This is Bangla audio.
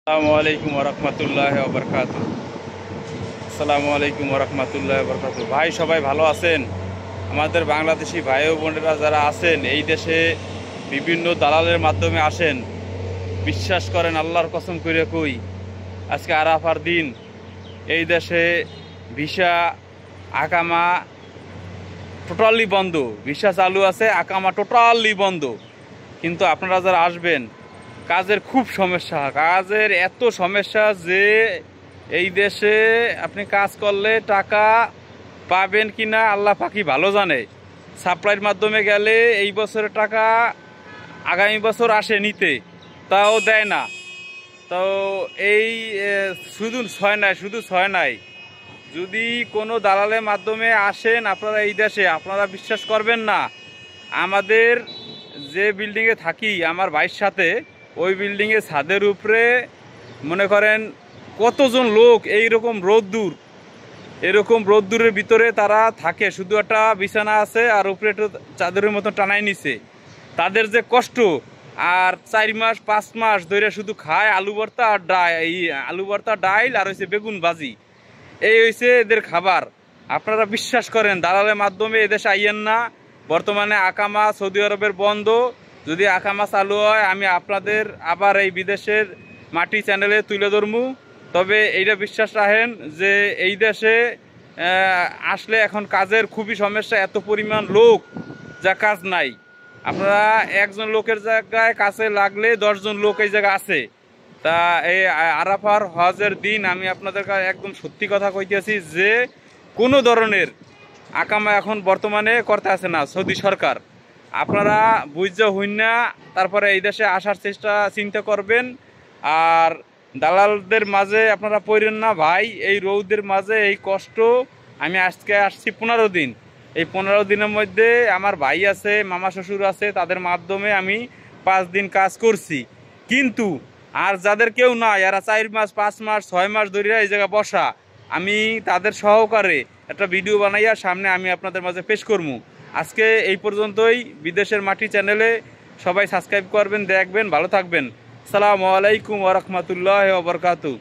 আসসালামু আলাইকুম ওরহমতুল্লাহ বরকাতু। আসসালামু আলাইকুম ওরহমতুল্লাহ বরকাতু। ভাই সবাই ভালো আছেন? আমাদের বাংলাদেশি ভাই ও বোনেরা যারা আছেন এই দেশে বিভিন্ন দালালের মাধ্যমে আসেন, বিশ্বাস করেন আল্লাহর কসম করে কই, আজকে আরাফার দিন এই দেশে ভিসা আকামা টোটালি বন্ধ। ভিসা চালু আছে, আকামা টোটালি বন্ধ। কিন্তু আপনারা যারা আসবেন, কাজের খুব সমস্যা, কাজের এত সমস্যা যে এই দেশে আপনি কাজ করলে টাকা পাবেন কি না আল্লাহ পাকি ভালো জানে। সাপ্লাইয়ের মাধ্যমে গেলে এই বছরের টাকা আগামী বছর আসে নিতে, তাও দেয় না। তো এই শুধু ছয় নাই, যদি কোনো দালালের মাধ্যমে আসেন আপনারা এই দেশে, আপনারা বিশ্বাস করবেন না। আমাদের যে বিল্ডিংয়ে থাকি আমার ভাইয়ের সাথে, ওই বিল্ডিংয়ে ছাদের উপরে মনে করেন কতজন লোক এরকম রোদ্দুরের ভিতরে তারা থাকে, শুধু একটা বিছানা আছে আর উপরে একটু চাদরের মতো টানাই নিছে। তাদের যে কষ্ট, আর 4 মাস 5 মাস ধরে শুধু খায় আলু ভর্তা আর আলু ভর্তা ডাইল আর হচ্ছে বেগুন ভাজি, এই হয়েছে এদের খাবার। আপনারা বিশ্বাস করেন দালালের মাধ্যমে এদেশে আইয়েন না। বর্তমানে আকামা সৌদি আরবের বন্ধ। যদি আকামা চালু হয় আমি আপনাদের আবার এই বিদেশের মাটি চ্যানেলে তুলে ধরমু। তবে এইটা বিশ্বাস রাখেন যে এই দেশে আসলে এখন কাজের খুবই সমস্যা, এত পরিমাণ লোক যা কাজ নাই। আপনারা একজন লোকের জায়গায় কাছে লাগলে 10জন লোক এই জায়গায় আছে। তা এই আরাফার হজের দিন আমি আপনাদের কাছে একদম সত্যি কথা কইতেছি যে কোনো ধরনের আকামা এখন বর্তমানে করতে আছে না সৌদি সরকার। আপনারা বুঝতে হইন না, তারপরে এই দেশে আসার চিন্তা করবেন। আর দালালদের মাঝে আপনারা পড়েন না ভাই, এই রৌদের মাঝে এই কষ্ট। আমি আজকে আসছি 15 দিন, এই 15 দিনের মধ্যে আমার ভাই আছে, মামা শ্বশুর আছে, তাদের মাধ্যমে আমি 5 দিন কাজ করছি। কিন্তু আর যাদের কেউ নাই, এরা 4 মাস 5 মাস 6 মাস ধরে এই জায়গায় বসা, আমি তাদের সহকারে একটা ভিডিও বানাইয়া সামনে আমি আপনাদের মাঝে পেশ করবো। আজকে এই পর্যন্তই। বিদেশের মাটি চ্যানেলে সবাই সাবস্ক্রাইব করবেন, দেখবেন, ভালো থাকবেন। আসসালামু আলাইকুম ওয়া রাহমাতুল্লাহি ওয়া বারাকাতুহু।